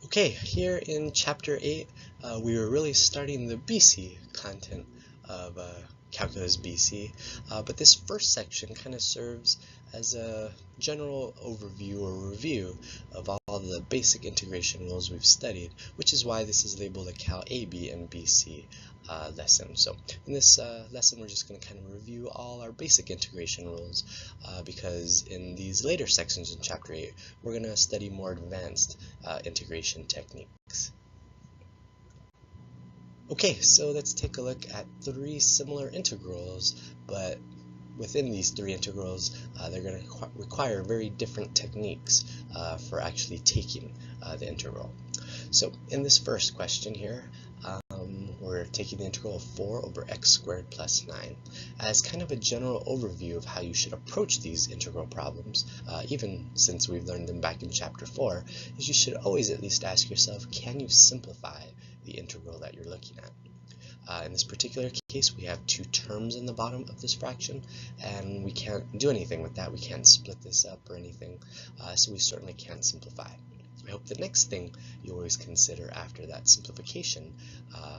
Okay, here in Chapter 8, we were really starting the BC content of Calculus BC, but this first section kind of serves as a general overview or review of all the basic integration rules we've studied, which is why this is labeled a Cal AB and BC lesson. So in this lesson, we're just going to kind of review all our basic integration rules because in these later sections in Chapter 8, we're going to study more advanced integration techniques. Okay, so let's take a look at three similar integrals, but within these three integrals, they're going to require very different techniques for actually taking the integral. So in this first question here, we're taking the integral of 4 over x squared plus 9. As kind of a general overview of how you should approach these integral problems, even since we've learned them back in Chapter 4, is you should always at least ask yourself, can you simplify the integral that you're looking at? In this particular case, we have two terms in the bottom of this fraction, and we can't do anything with that. We can't split this up or anything, so we certainly can't simplify. I hope the next thing you always consider after that simplification,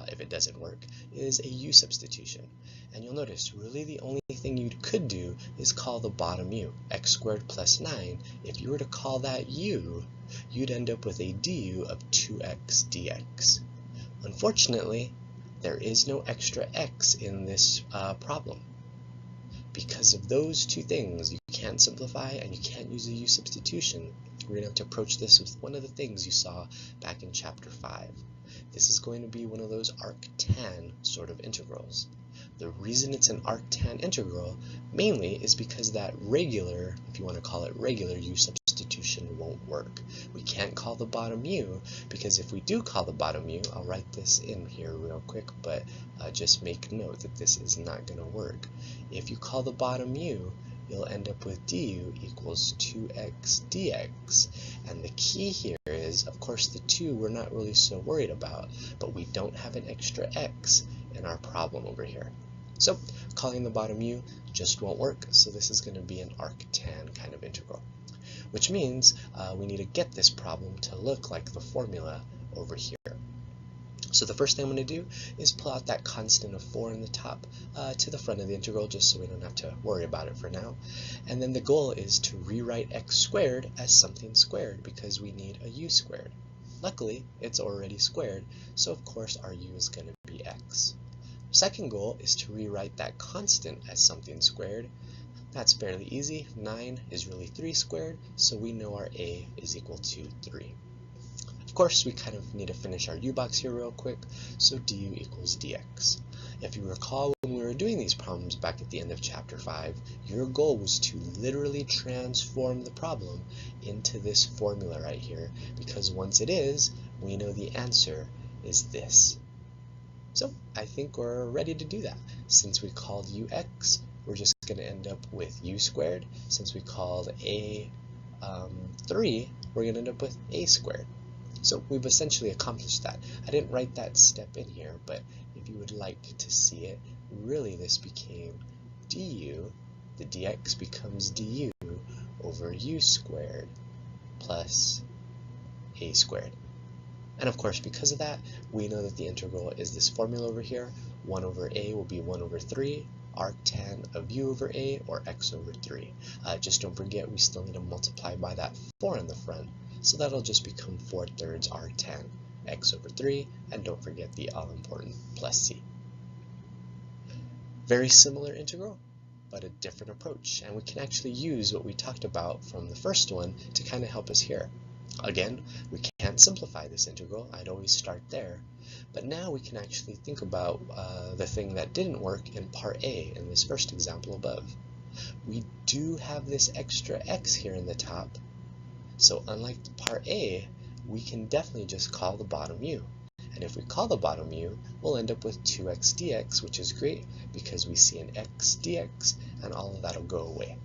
if it doesn't work, is a u substitution. And you'll notice really the only thing you could do is call the bottom u, x squared plus 9. If you were to call that u, you'd end up with a du of 2x dx. Unfortunately, there is no extra x in this problem. Because of those two things, you can't simplify and you can't use a u substitution. We're going to have to approach this with one of the things you saw back in Chapter 5. This is going to be one of those arctan sort of integrals. The reason it's an arctan integral mainly is because that regular, if you want to call it regular, u substitution won't work. We can't call the bottom u because if we do call the bottom u, I'll write this in here real quick, but just make note that this is not going to work. If you call the bottom u, you'll end up with du equals 2x dx. And the key here is, of course, the 2 we're not really so worried about, but we don't have an extra x in our problem over here. So calling the bottom u just won't work, so this is going to be an arctan kind of integral, which means we need to get this problem to look like the formula over here. So the first thing I'm going to do is pull out that constant of 4 in the top to the front of the integral, just so we don't have to worry about it for now. And then the goal is to rewrite x squared as something squared because we need a u squared. Luckily, it's already squared, so of course our u is going to be x. Second goal is to rewrite that constant as something squared. That's fairly easy. 9 is really 3 squared, so we know our a is equal to 3. Of course, we kind of need to finish our u-box here real quick, so du equals dx. If you recall, when we were doing these problems back at the end of Chapter 5, your goal was to literally transform the problem into this formula right here, because once it is, we know the answer is this. So I think we're ready to do that. Since we called ux, we're just going to end up with u squared. Since we called a 3, we're going to end up with a squared. So we've essentially accomplished that. I didn't write that step in here, but if you would like to see it, really this became du, the dx becomes du over u squared plus a squared. And of course, because of that, we know that the integral is this formula over here. 1 over a will be 1 over 3, arctan of u over a, or x over 3. Just don't forget, we still need to multiply by that 4 in the front. So that'll just become 4/3 arctan x over 3, and don't forget the all-important plus c. Very similar integral, but a different approach, and we can actually use what we talked about from the first one to kind of help us here. Again, we can't simplify this integral, I'd always start there, but now we can actually think about the thing that didn't work in part A in this first example above. We do have this extra x here in the top, so unlike part A, we can definitely just call the bottom u. And if we call the bottom u, we'll end up with 2x dx, which is great because we see an x dx, and all of that will go away.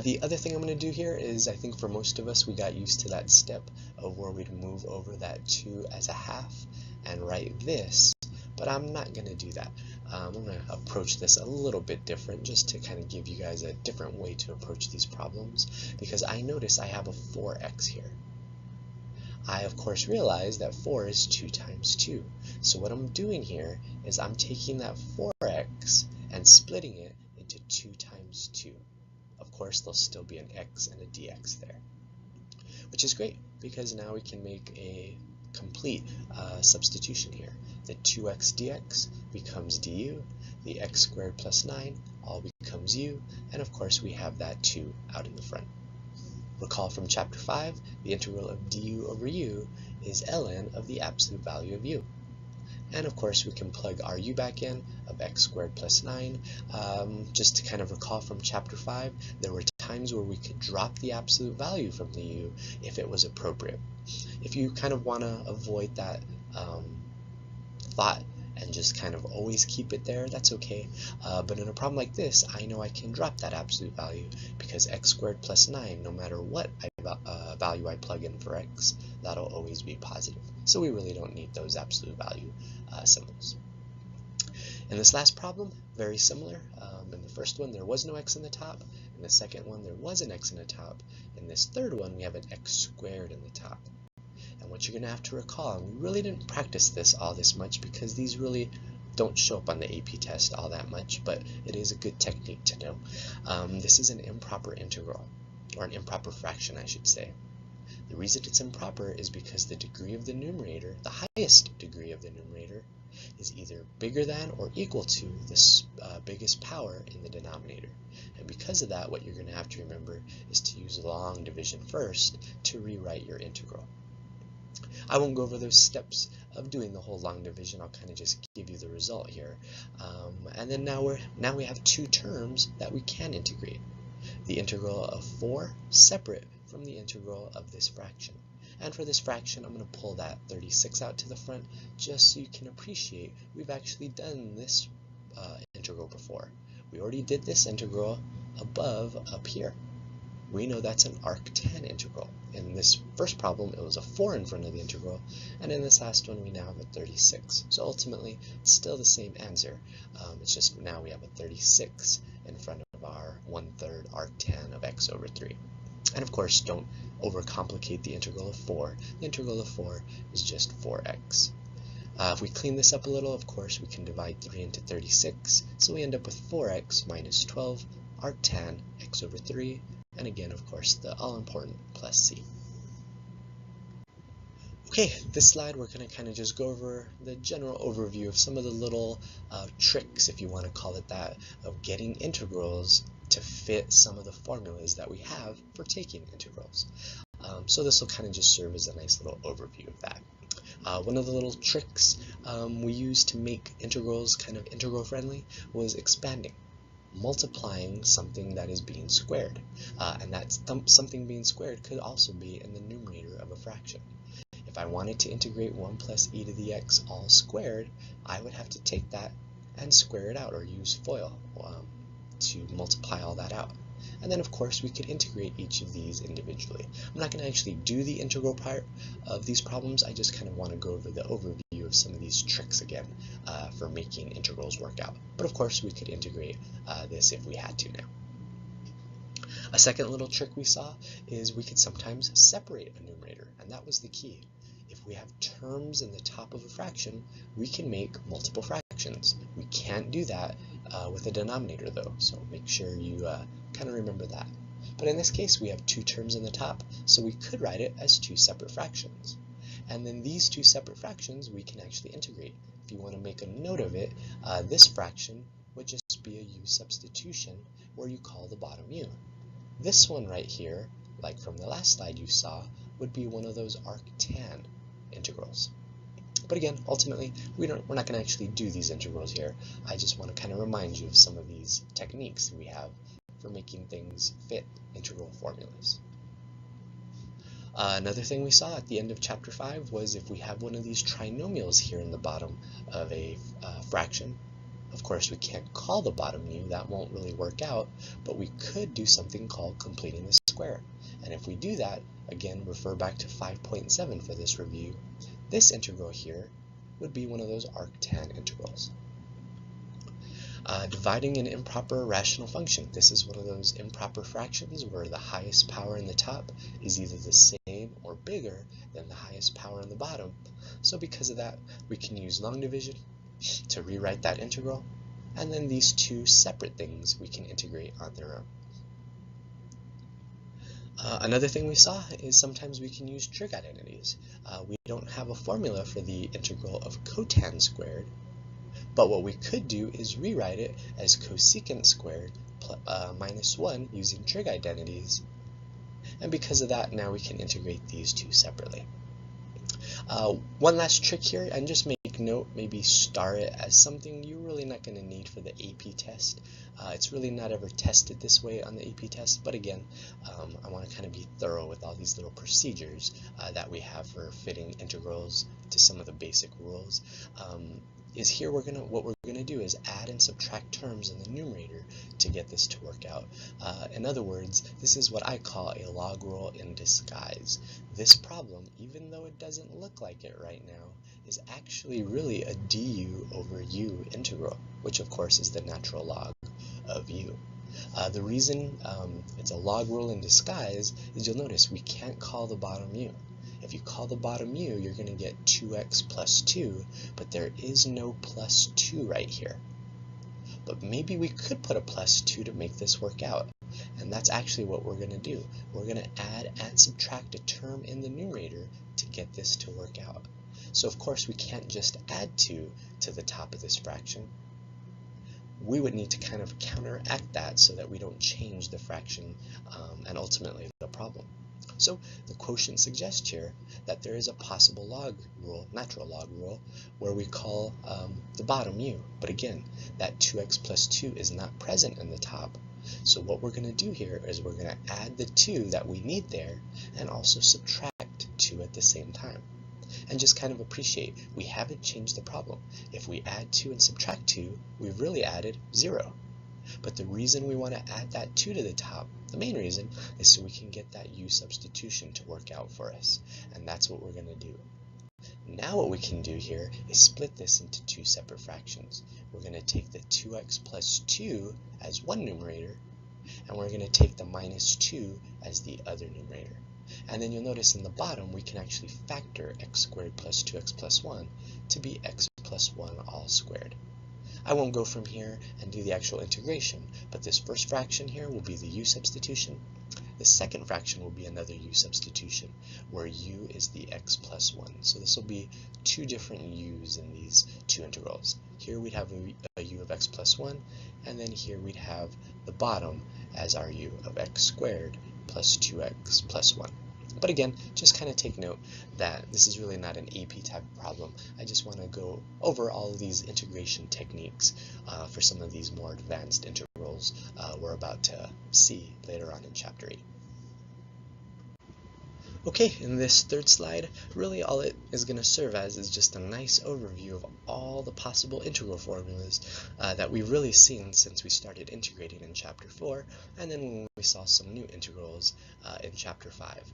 The other thing I'm going to do here is, I think for most of us, we got used to that step of where we'd move over that 2 as a half and write this, but I'm not going to do that. I'm going to approach this a little bit different, just to kind of give you guys a different way to approach these problems, because I notice I have a 4x here. I of course realize that 4 is 2 times 2. So what I'm doing here is I'm taking that 4x and splitting it into 2 times 2. Of course, there'll still be an x and a dx there, which is great because now we can make a complete substitution here. The 2x dx becomes du, the x squared plus 9 all becomes u, and of course we have that 2 out in the front. Recall from chapter 5, the integral of du over u is ln of the absolute value of u. And of course we can plug our u back in of x squared plus 9. Just to kind of recall from chapter 5, there were times where we could drop the absolute value from the u if it was appropriate. If you kind of want to avoid that thought and just kind of always keep it there, that's okay. But in a problem like this, I know I can drop that absolute value because x squared plus 9, no matter what value I plug in for x, that'll always be positive. So we really don't need those absolute value symbols. In this last problem, very similar. In the first one, there was no x in the top. In the second one, there was an x in the top. In this third one, we have an x squared in the top. And what you're going to have to recall, and we really didn't practice this all this much because these really don't show up on the AP test all that much, but it is a good technique to know. This is an improper integral, or an improper fraction, I should say. The reason it's improper is because the degree of the numerator, the highest degree of the numerator, is either bigger than or equal to the biggest power in the denominator. And because of that, what you're going to have to remember is to use long division first to rewrite your integral. I won't go over those steps of doing the whole long division. I'll kind of just give you the result here. And then now we have two terms that we can integrate. The integral of 4 separate from the integral of this fraction. And for this fraction, I'm going to pull that 36 out to the front just so you can appreciate we've actually done this integral before. We already did this integral above up here. We know that's an arctan integral. In this first problem, it was a 4 in front of the integral, and in this last one, we now have a 36. So ultimately, it's still the same answer. It's just now we have a 36 in front of our 1/3 arctan of x over 3. And of course, don't overcomplicate the integral of 4. The integral of 4 is just 4x. If we clean this up a little, of course, we can divide 3 into 36. So we end up with 4x minus 12 arctan x over 3. And again, of course, the all-important plus c. Okay, this slide we're going to kind of just go over the general overview of some of the little tricks, if you want to call it that, of getting integrals to fit some of the formulas that we have for taking integrals. So this will kind of just serve as a nice little overview of that. One of the little tricks we used to make integrals kind of integral friendly was expanding. Multiplying something that is being squared, and that something being squared could also be in the numerator of a fraction. If I wanted to integrate 1 plus e to the x all squared, I would have to take that and square it out, or use FOIL to multiply all that out. And then of course we could integrate each of these individually. I'm not going to actually do the integral part of these problems, I just kind of want to go over the overview of some of these tricks again for making integrals work out. But of course we could integrate this if we had to now. A second little trick we saw is we could sometimes separate a numerator, and that was the key. If we have terms in the top of a fraction, we can make multiple fractions. We can't do that with a denominator though, so make sure you kind of remember that. But in this case, we have 2 terms in the top, so we could write it as 2 separate fractions. And then these 2 separate fractions we can actually integrate. If you want to make a note of it, this fraction would just be a u substitution where you call the bottom u. This one right here, like from the last slide you saw, would be one of those arctan integrals. But again, ultimately, we're not going to actually do these integrals here. I just want to kind of remind you of some of these techniques we have for making things fit integral formulas. Another thing we saw at the end of chapter 5 was if we have one of these trinomials here in the bottom of a fraction, of course we can't call the bottom u, that won't really work out, but we could do something called completing the square. And if we do that, again, refer back to 5.7 for this review, this integral here would be one of those arctan integrals. Dividing an improper rational function. This is one of those improper fractions where the highest power in the top is either the same or bigger than the highest power on the bottom. So because of that, we can use long division to rewrite that integral, and then these two separate things we can integrate on their own. Another thing we saw is sometimes we can use trig identities. We don't have a formula for the integral of cotan squared, but what we could do is rewrite it as cosecant squared minus 1 using trig identities. And because of that, now we can integrate these two separately. One last trick here, and just make note, maybe star it as something you're really not going to need for the AP test. It's really not ever tested this way on the AP test, but again, I want to kind of be thorough with all these little procedures that we have for fitting integrals to some of the basic rules. Here what we're gonna do is add and subtract terms in the numerator to get this to work out. In other words, this is what I call a log rule in disguise. This problem, even though it doesn't look like it right now, is actually really a du over u integral, which of course is the natural log of u. The reason it's a log rule in disguise is you'll notice we can't call the bottom u. If you call the bottom u, you're going to get 2x plus 2, but there is no plus 2 right here. But maybe we could put a plus 2 to make this work out, and that's actually what we're going to do. We're going to add and subtract a term in the numerator to get this to work out. So of course we can't just add 2 to the top of this fraction. We would need to kind of counteract that so that we don't change the fraction and ultimately the problem. So the quotient suggests here that there is a possible log rule, natural log rule, where we call the bottom u. But again, that 2x plus 2 is not present in the top. So what we're going to do here is we're going to add the 2 that we need there and also subtract 2 at the same time. And just kind of appreciate, we haven't changed the problem. If we add 2 and subtract 2, we've really added 0. But the reason we want to add that 2 to the top, the main reason, is so we can get that u substitution to work out for us. And that's what we're going to do. Now what we can do here is split this into two separate fractions. We're going to take the 2x plus 2 as one numerator, and we're going to take the minus 2 as the other numerator. And then you'll notice in the bottom we can actually factor x squared plus 2x plus 1 to be x plus 1 all squared. I won't go from here and do the actual integration, but this first fraction here will be the u substitution. The second fraction will be another u substitution, where u is the x plus 1. So this will be two different u's in these two integrals. Here we'd have a u of x plus 1, and then here we'd have the bottom as our u of x squared plus 2x plus 1. But again, just kind of take note that this is really not an AP type of problem. I just want to go over all of these integration techniques for some of these more advanced integrals we're about to see later on in Chapter 8. Okay, in this third slide, really all it is going to serve as is just a nice overview of all the possible integral formulas that we've really seen since we started integrating in Chapter 4, and then when we saw some new integrals in Chapter 5.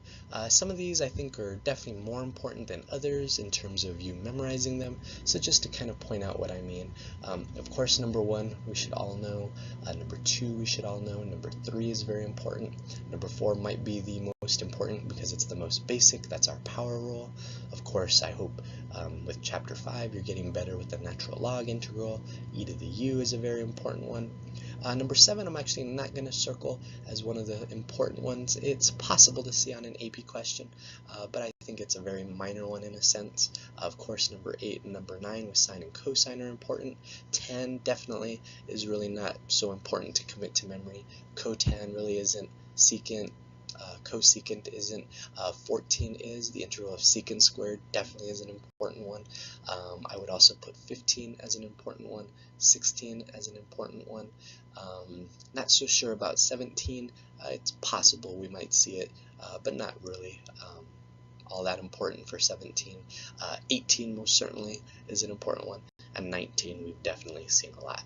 Some of these I think are definitely more important than others in terms of you memorizing them, so just to kind of point out what I mean. Of course, number 1 we should all know, number 2 we should all know, number 3 is very important, number 4 might be the most important because it's the most basic, that's our power rule. Of course, I hope with Chapter 5 you're getting better with the natural log integral. E to the u is a very important one. Number 7 I'm actually not going to circle as one of the important ones. It's possible to see on an AP question, but I think it's a very minor one in a sense. Of course, number 8 and number 9 with sine and cosine are important. 10 definitely is really not so important to commit to memory. Cotan really isn't. Secant, cosecant isn't. 14 is. The integral of secant squared definitely is an important one. I would also put 15 as an important one, 16 as an important one. Not so sure about 17. It's possible we might see it, but not really all that important for 17. 18 most certainly is an important one, and 19 we've definitely seen a lot.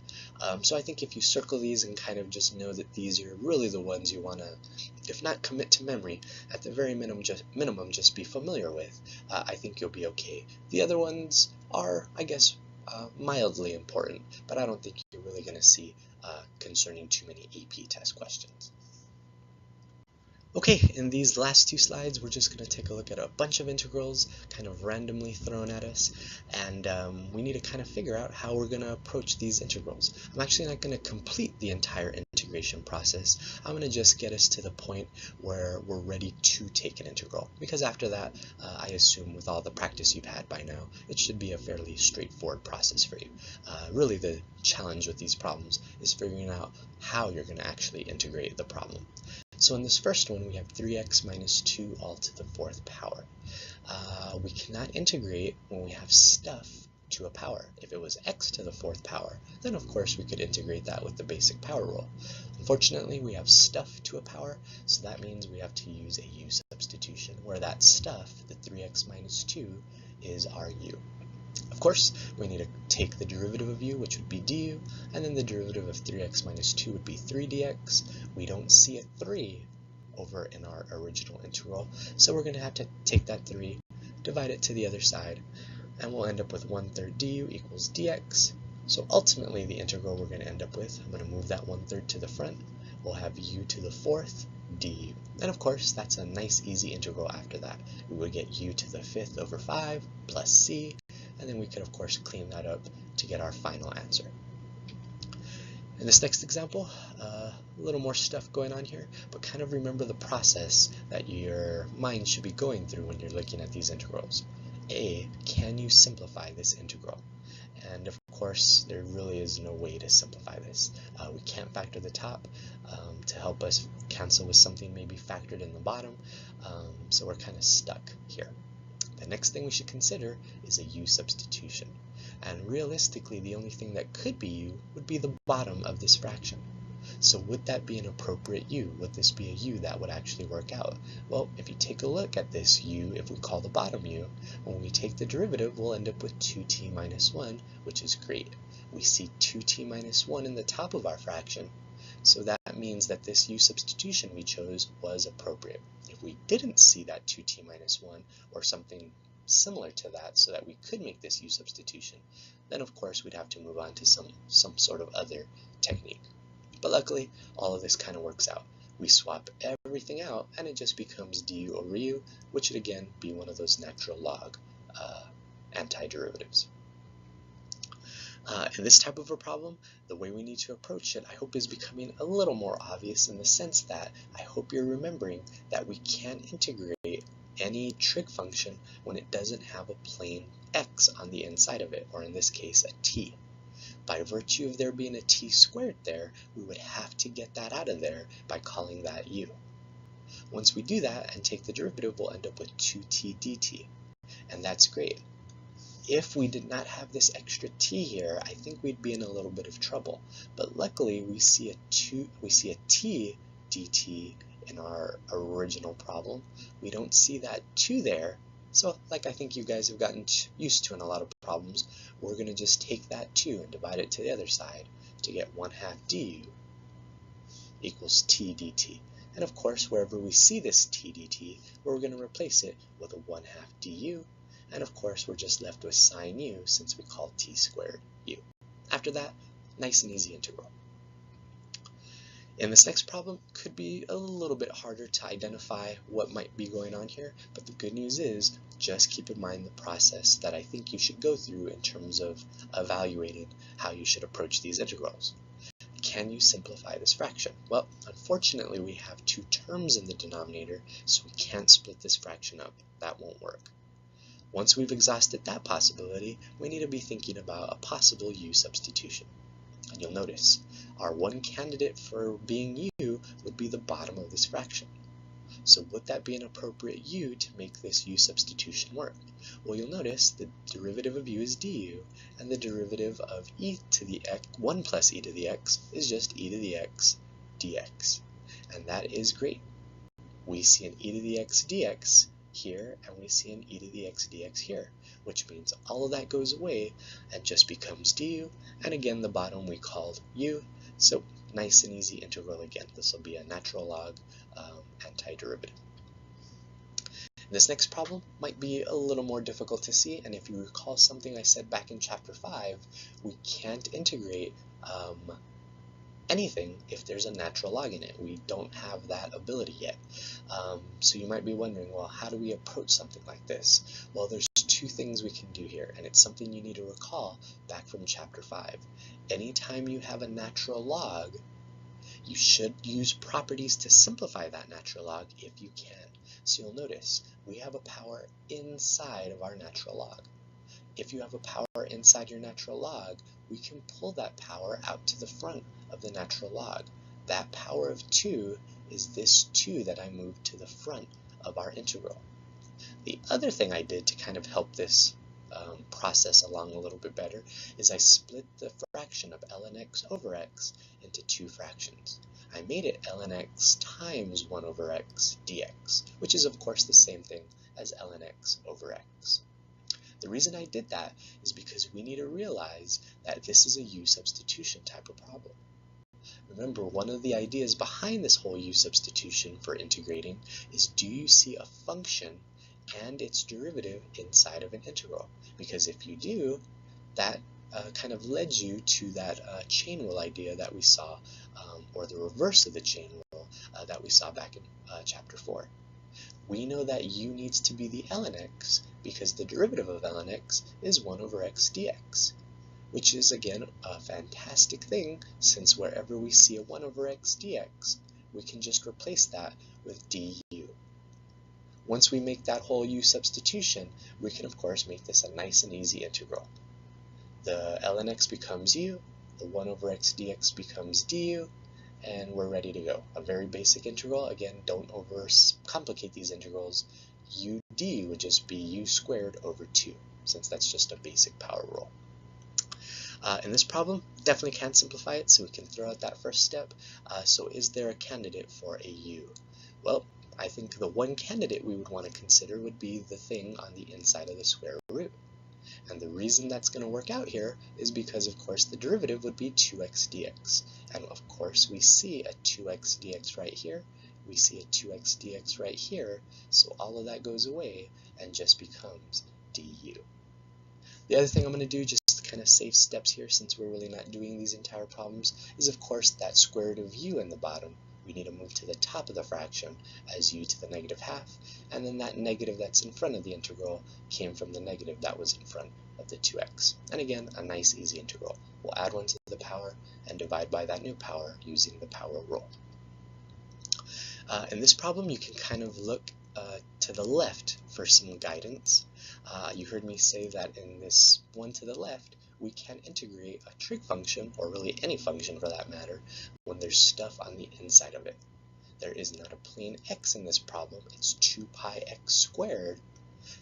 So I think if you circle these and kind of just know that these are really the ones you want to, if not commit to memory, at the very minimum just be familiar with, I think you'll be okay. The other ones are, I guess, mildly important, but I don't think you're really going to see concerning too many AP test questions. Okay, in these last two slides, we're just going to take a look at a bunch of integrals kind of randomly thrown at us, and we need to kind of figure out how we're going to approach these integrals. I'm actually not going to complete the entire integration process. I'm going to just get us to the point where we're ready to take an integral, because after that, I assume with all the practice you've had by now, it should be a fairly straightforward process for you. Really, the challenge with these problems is figuring out how you're going to actually integrate the problem. So in this first one, we have 3x minus 2 all to the fourth power. We cannot integrate when we have stuff to a power. If it was x to the fourth power, then of course we could integrate that with the basic power rule. Unfortunately, we have stuff to a power, so that means we have to use a u substitution, where that stuff, the 3x minus 2, is our u. Of course, we need to take the derivative of u, which would be du, and then the derivative of 3x minus 2 would be 3dx. We don't see a 3 over in our original integral, so we're going to have to take that 3, divide it to the other side, and we'll end up with 1/3 du equals dx. So ultimately, the integral we're going to end up with, I'm going to move that 1/3 to the front, we'll have u to the fourth du. And of course, that's a nice easy integral after that. We would get u to the fifth over 5 plus c, and then we could of course clean that up to get our final answer. In this next example, a little more stuff going on here, but kind of remember the process that your mind should be going through when you're looking at these integrals. A, can you simplify this integral? And of course, there really is no way to simplify this. We can't factor the top to help us cancel with something maybe factored in the bottom, so we're kind of stuck here. The next thing we should consider is a u substitution. And realistically, the only thing that could be u would be the bottom of this fraction. So would that be an appropriate u? Would this be a u that would actually work out? Well, if you take a look at this u, if we call the bottom u, when we take the derivative, we'll end up with 2t minus 1, which is great. We see 2t minus 1 in the top of our fraction, so that means that this u substitution we chose was appropriate. If we didn't see that 2t minus 1 or something similar to that so that we could make this u substitution, then of course we'd have to move on to some sort of other technique. But luckily, all of this kind of works out. We swap everything out and it just becomes du over u, which would again be one of those natural log antiderivatives. In this type of a problem, the way we need to approach it, I hope, is becoming a little more obvious, in the sense that I hope you're remembering that we can't integrate any trig function when it doesn't have a plain x on the inside of it, or in this case, a t. By virtue of there being a t squared there, we would have to get that out of there by calling that u. Once we do that and take the derivative, we'll end up with 2t dt, and that's great. If we did not have this extra t here, I think we'd be in a little bit of trouble. But luckily, we see a t dt in our original problem. We don't see that 2 there. So, like I think you guys have gotten used to in a lot of problems, we're going to just take that 2 and divide it to the other side to get 1/2 du equals t dt. And of course, wherever we see this t dt, we're going to replace it with a 1/2 du. And of course, we're just left with sine u, since we call t squared u. After that, nice and easy integral. In this next problem, could be a little bit harder to identify what might be going on here, but the good news is, just keep in mind the process that I think you should go through in terms of evaluating how you should approach these integrals. Can you simplify this fraction? Well, unfortunately, we have 2 terms in the denominator, so we can't split this fraction up. That won't work. Once we've exhausted that possibility, we need to be thinking about a possible u substitution. And you'll notice, our one candidate for being u would be the bottom of this fraction. So would that be an appropriate u to make this u substitution work? Well, you'll notice the derivative of u is du, and the derivative of e to the x, 1 plus e to the x, is just e to the x dx. And that is great. We see an e to the x dx here, and we see an e to the x dx here, which means all of that goes away and just becomes du, and again the bottom we called u, so nice and easy integral again. This will be a natural log antiderivative. This next problem might be a little more difficult to see, and if you recall something I said back in chapter 5, we can't integrate anything if there's a natural log in it. We don't have that ability yet. So you might be wondering, well, how do we approach something like this? Well, there's two things we can do here, and it's something you need to recall back from chapter 5. Anytime you have a natural log, you should use properties to simplify that natural log if you can. So you'll notice we have a power inside of our natural log. If you have a power inside your natural log, we can pull that power out to the front of the natural log. That power of 2 is this 2 that I moved to the front of our integral. The other thing I did to kind of help this process along a little bit better is I split the fraction of ln x over x into two fractions. I made it ln x times 1 over x dx, which is of course the same thing as ln x over x. The reason I did that is because we need to realize that this is a u substitution type of problem. Remember, one of the ideas behind this whole u substitution for integrating is, do you see a function and its derivative inside of an integral? Because if you do, that kind of led you to that chain rule idea that we saw, or the reverse of the chain rule that we saw back in chapter 4. We know that u needs to be the ln x because the derivative of ln x is 1 over x dx, which is again a fantastic thing, since wherever we see a 1 over x dx, we can just replace that with du. Once we make that whole u substitution, we can of course make this a nice and easy integral. The ln x becomes u, the 1 over x dx becomes du, and we're ready to go. A very basic integral. Again, don't overcomplicate these integrals. U d would just be u squared over 2, since that's just a basic power rule. In this problem, definitely can't simplify it, so we can throw out that first step. So is there a candidate for a u? Well, I think the one candidate we would want to consider would be the thing on the inside of the square root. And the reason that's going to work out here is because, of course, the derivative would be 2x dx. And of course, we see a 2x dx right here. We see a 2x dx right here. So all of that goes away and just becomes du. The other thing I'm going to do, just to kind of save steps here, since we're really not doing these entire problems, is of course that square root of u in the bottom. We need to move to the top of the fraction as u to the negative half, and then that negative that's in front of the integral came from the negative that was in front of the 2x. And again, a nice easy integral. We'll add 1 to the power and divide by that new power using the power rule. In this problem, you can kind of look to the left for some guidance. You heard me say that in this one to the left, we can integrate a trig function, or really any function for that matter, when there's stuff on the inside of it. There is not a plain x in this problem, it's 2 pi x squared,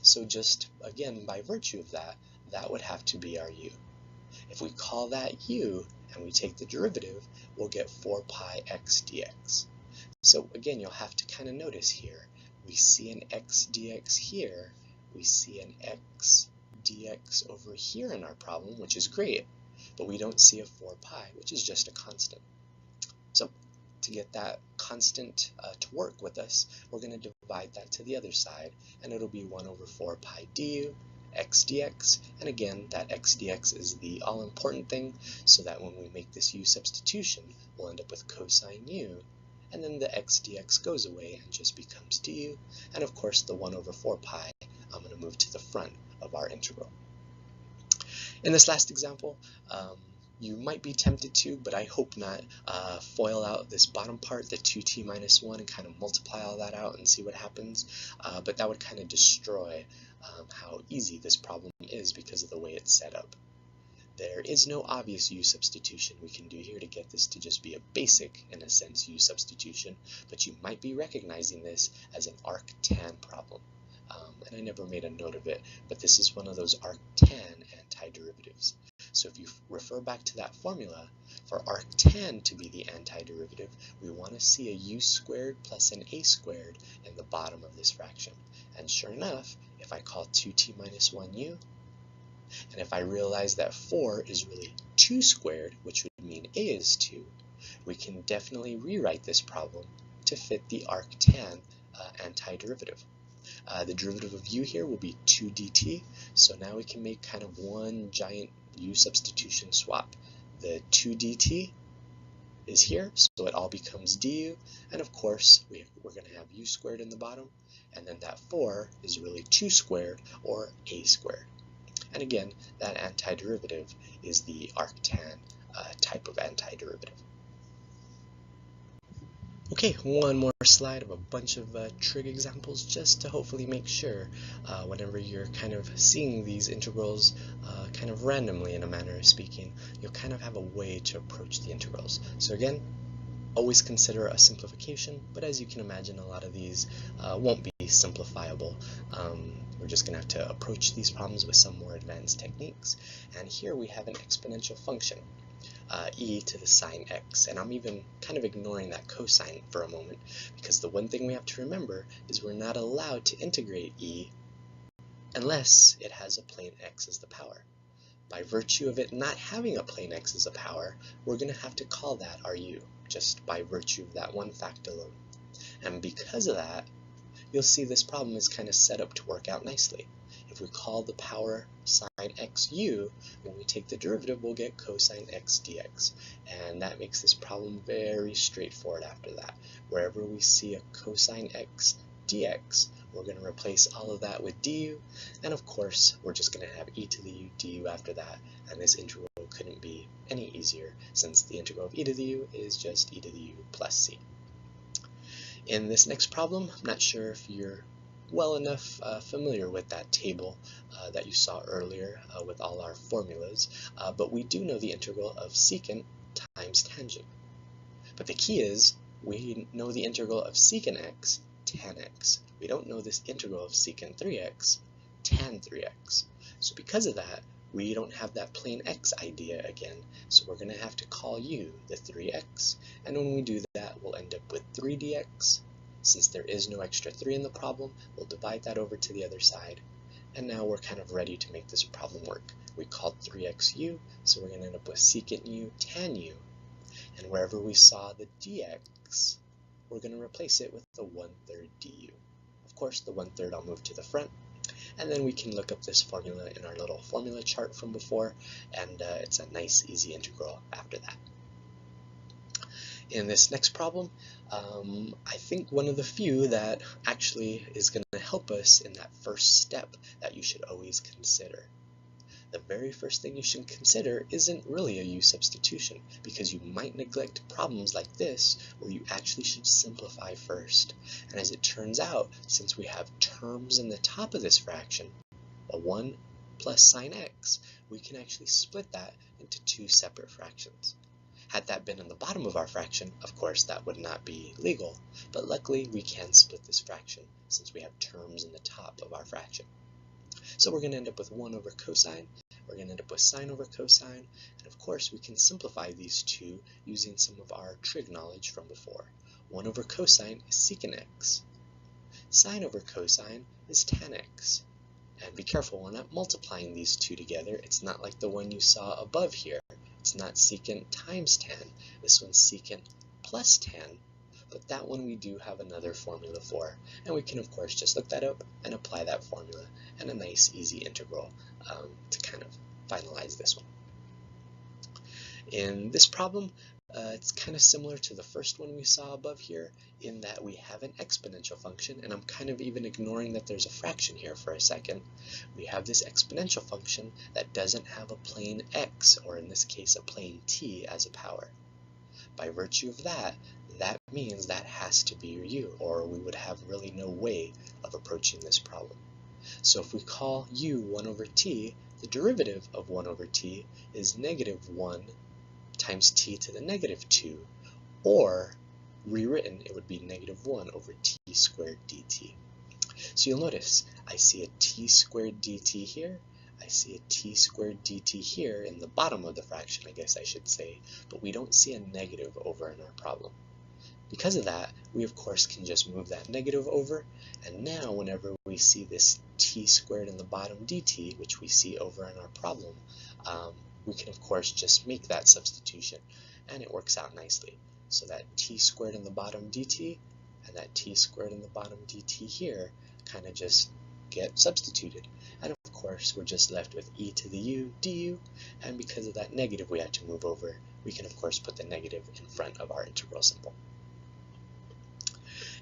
so just, again, by virtue of that, that would have to be our u. If we call that u, and we take the derivative, we'll get 4 pi x dx. So again, you'll have to kind of notice here, we see an x dx here, we see an x dx over here in our problem, which is great, but we don't see a 4 pi, which is just a constant. So to get that constant to work with us, we're going to divide that to the other side, and it'll be 1 over 4 pi du x dx, and again, that x dx is the all-important thing, so that when we make this u substitution, we'll end up with cosine u, and then the x dx goes away and just becomes du, and of course the 1 over 4 pi I'm going to move to the front of our integral. In this last example, you might be tempted to, but I hope not, FOIL out this bottom part, the 2t minus 1, and kind of multiply all that out and see what happens, but that would kind of destroy how easy this problem is because of the way it's set up. There is no obvious u substitution we can do here to get this to just be a basic, in a sense, u substitution, but you might be recognizing this as an arctan problem. And I never made a note of it, but this is one of those arctan antiderivatives. So if you refer back to that formula, for arctan to be the antiderivative, we want to see a u squared plus an a squared in the bottom of this fraction. And sure enough, if I call 2t minus 1u, and if I realize that 4 is really 2 squared, which would mean a is 2, we can definitely rewrite this problem to fit the arctan antiderivative. The derivative of u here will be 2 dt, so now we can make kind of one giant u substitution swap. The 2 dt is here, so it all becomes du, and of course we're going to have u squared in the bottom, and then that 4 is really 2 squared, or a squared. And again, that antiderivative is the arctan type of antiderivative. Okay, one more slide of a bunch of trig examples just to hopefully make sure whenever you're kind of seeing these integrals kind of randomly in a manner of speaking, you'll kind of have a way to approach the integrals. So again, always consider a simplification, but as you can imagine, a lot of these won't be simplifiable. We're just going to have to approach these problems with some more advanced techniques. And here we have an exponential function. E to the sine x, and I'm even kind of ignoring that cosine for a moment, because the one thing we have to remember is we're not allowed to integrate e unless it has a plane x as the power. By virtue of it not having a plane x as a power, we're going to have to call that our u, just by virtue of that one fact alone. And because of that, you'll see this problem is kind of set up to work out nicely. If we call the power sine x u, when we take the derivative, we'll get cosine x dx. And that makes this problem very straightforward after that. Wherever we see a cosine x dx, we're going to replace all of that with du. And of course, we're just going to have e to the u du after that. And this integral couldn't be any easier, since the integral of e to the u is just e to the u plus c. In this next problem, I'm not sure if you're well enough familiar with that table that you saw earlier with all our formulas, but we do know the integral of secant times tangent. But the key is we know the integral of secant x tan x. We don't know this integral of secant 3x tan 3x. So because of that, we don't have that plane x idea again, so we're going to have to call u the 3x, and when we do that, we'll end up with 3dx. Since there is no extra 3 in the problem, we'll divide that over to the other side, and now we're kind of ready to make this problem work. We called 3x u, so we're going to end up with secant u tan u, and wherever we saw the dx, we're going to replace it with the 1/3 du. Of course, the 1/3 I'll move to the front, and then we can look up this formula in our little formula chart from before, and it's a nice easy integral after that. In this next problem, I think one of the few that actually is going to help us in that first step that you should always consider. The very first thing you should consider isn't really a u substitution, because you might neglect problems like this where you actually should simplify first. And as it turns out, since we have terms in the top of this fraction, a 1 plus sine x, we can actually split that into two separate fractions. Had that been in the bottom of our fraction, of course that would not be legal, but luckily we can split this fraction since we have terms in the top of our fraction. So we're going to end up with 1 over cosine, we're going to end up with sine over cosine, and of course we can simplify these two using some of our trig knowledge from before. 1 over cosine is secant x. Sine over cosine is tan x. And be careful, we're not multiplying these two together. It's not like the one you saw above here. It's not secant times tan. This one's secant plus tan, but that one we do have another formula for, and we can of course just look that up and apply that formula and a nice easy integral to kind of finalize this one. In this problem, it's kind of similar to the first one we saw above here in that we have an exponential function, and I'm kind of even ignoring that there's a fraction here for a second. We have this exponential function that doesn't have a plane x, or in this case a plane t, as a power. By virtue of that, that means that has to be your u, or we would have really no way of approaching this problem. So if we call u 1 over t, the derivative of 1 over t is negative 1 times t to the negative 2, or rewritten it would be negative 1 over t squared dt. So you'll notice I see a t squared dt here, I see a t squared dt here in the bottom of the fraction, I guess I should say, but we don't see a negative over in our problem. Because of that, we of course can just move that negative over, and now whenever we see this t squared in the bottom dt, which we see over in our problem, we can of course just make that substitution, and it works out nicely. So that t squared in the bottom dt and that t squared in the bottom dt here kind of just get substituted, and of course we're just left with e to the u du, and because of that negative we had to move over, we can of course put the negative in front of our integral symbol.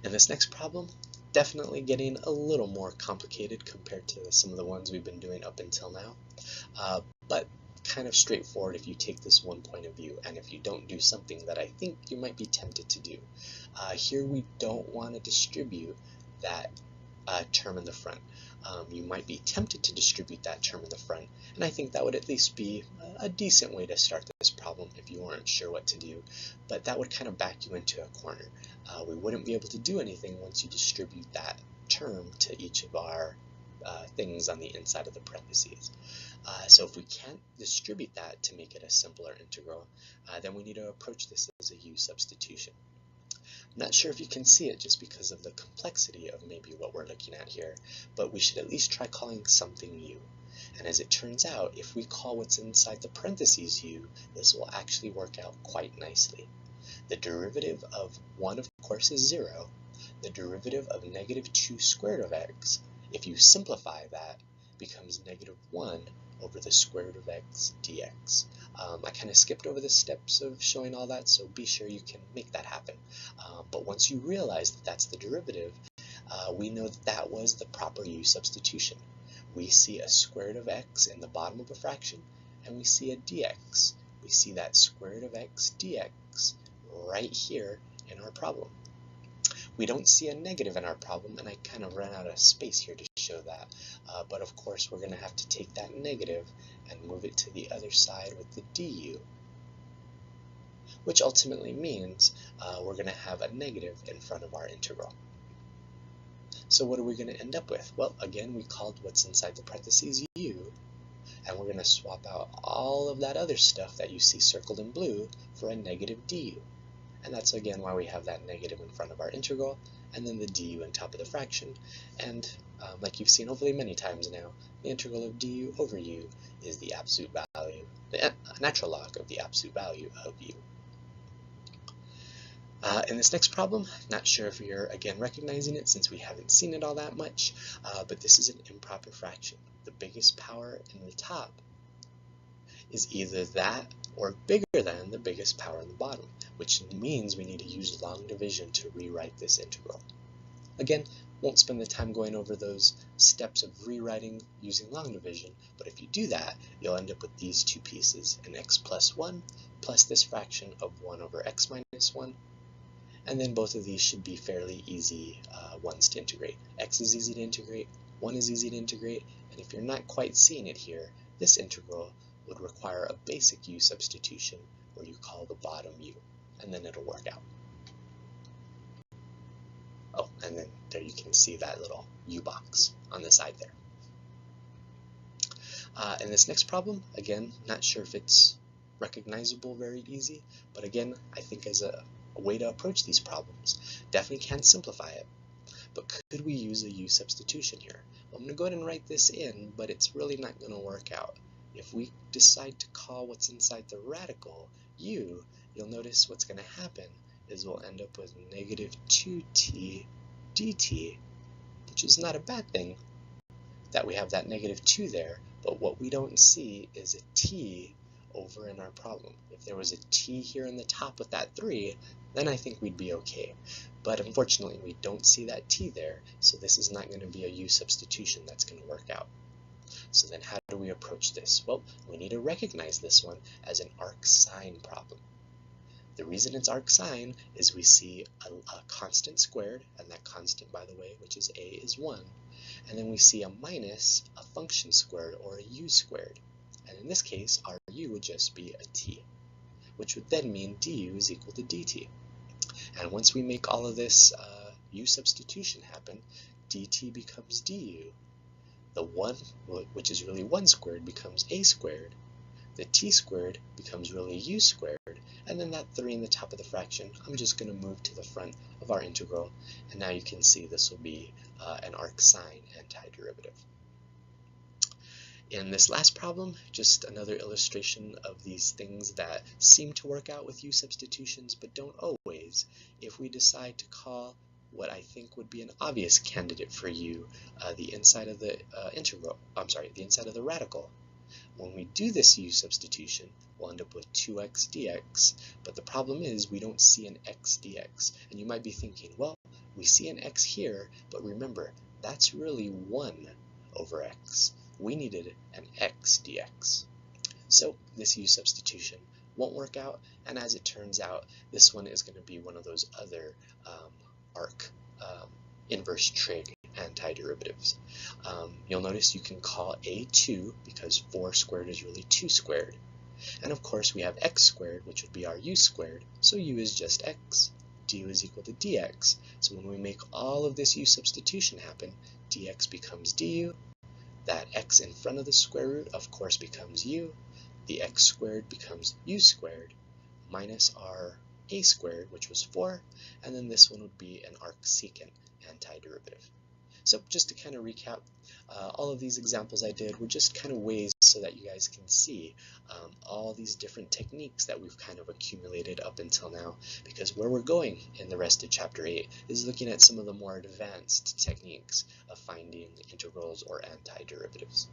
In this next problem, definitely getting a little more complicated compared to some of the ones we've been doing up until now, but kind of straightforward if you take this one point of view and if you don't do something that I think you might be tempted to do. Here we don't want to distribute that term in the front. You might be tempted to distribute that term in the front, and I think that would at least be a decent way to start this problem if you weren't sure what to do, but that would kind of back you into a corner. We wouldn't be able to do anything once you distribute that term to each of our things on the inside of the parentheses. So if we can't distribute that to make it a simpler integral, then we need to approach this as a u substitution. I'm not sure if you can see it just because of the complexity of maybe what we're looking at here, but we should at least try calling something u. And as it turns out, if we call what's inside the parentheses u, this will actually work out quite nicely. The derivative of 1, of course, is 0. The derivative of negative 2 squared of x, if you simplify that, becomes negative 1 over the square root of x dx. I kind of skipped over the steps of showing all that, so be sure you can make that happen. But once you realize that that's the derivative, we know that that was the proper u substitution. We see a square root of x in the bottom of a fraction, and we see a dx. We see that square root of x dx right here in our problem. We don't see a negative in our problem, and I kind of ran out of space here to show that. But of course, we're going to have to take that negative and move it to the other side with the du, which ultimately means we're going to have a negative in front of our integral. So what are we going to end up with? Well, again, we called what's inside the parentheses u, and we're going to swap out all of that other stuff that you see circled in blue for a negative du. And that's again why we have that negative in front of our integral, and then the du on top of the fraction. And like you've seen hopefully many times now, the integral of du over u is the absolute value, the natural log of the absolute value of u. In this next problem, not sure if you're again recognizing it since we haven't seen it all that much, but this is an improper fraction. The biggest power in the top is either that or bigger than the biggest power in the bottom, which means we need to use long division to rewrite this integral. Again, won't spend the time going over those steps of rewriting using long division, but if you do that, you'll end up with these two pieces, an x plus 1 plus this fraction of 1 over x minus 1, and then both of these should be fairly easy ones to integrate. X is easy to integrate, 1 is easy to integrate, and if you're not quite seeing it here, this integral would require a basic u substitution where you call the bottom u, and then it'll work out. Oh, and then there you can see that little u box on the side there. In this next problem, again, not sure if it's recognizable very easy, but again, I think as a way to approach these problems, definitely can't simplify it. But could we use a u substitution here? Well, I'm going to go ahead and write this in, but it's really not going to work out. If we decide to call what's inside the radical u, you'll notice what's going to happen is we'll end up with negative 2t dt, which is not a bad thing that we have that negative 2 there, but what we don't see is a t over in our problem. If there was a t here in the top with that 3, then I think we'd be okay. But unfortunately, we don't see that t there, so this is not going to be a u substitution that's going to work out. So then how do we approach this? Well, we need to recognize this one as an arcsine problem. The reason it's arcsine is we see a constant squared, and that constant, by the way, which is a, is 1. And then we see a minus a function squared, or a u squared. And in this case, our u would just be a t, which would then mean du is equal to dt. And once we make all of this u substitution happen, dt becomes du. The 1, which is really 1 squared, becomes a squared. The t squared becomes really u squared. And then that 3 in the top of the fraction, I'm just going to move to the front of our integral. And now you can see this will be an arcsine antiderivative. In this last problem, just another illustration of these things that seem to work out with u substitutions, but don't always. If we decide to call what I think would be an obvious candidate for u, the inside of the the inside of the radical, when we do this u substitution, we'll end up with 2x dx, but the problem is we don't see an x dx. And you might be thinking, well, we see an x here, but remember, that's really 1 over x. We needed an x dx. So this u substitution won't work out, and as it turns out, this one is going to be one of those other arc inverse trig antiderivatives. You'll notice you can call a 2 because 4 squared is really 2 squared. And of course we have x squared, which would be our u squared, so u is just x. Du is equal to dx. So when we make all of this u substitution happen, dx becomes du. That x in front of the square root, of course, becomes u. The x squared becomes u squared minus our a squared, which was 4, and then this one would be an arcsecant antiderivative. So just to kind of recap, all of these examples I did were just kind of ways so that you guys can see all these different techniques that we've kind of accumulated up until now, because where we're going in the rest of Chapter 8 is looking at some of the more advanced techniques of finding integrals or antiderivatives.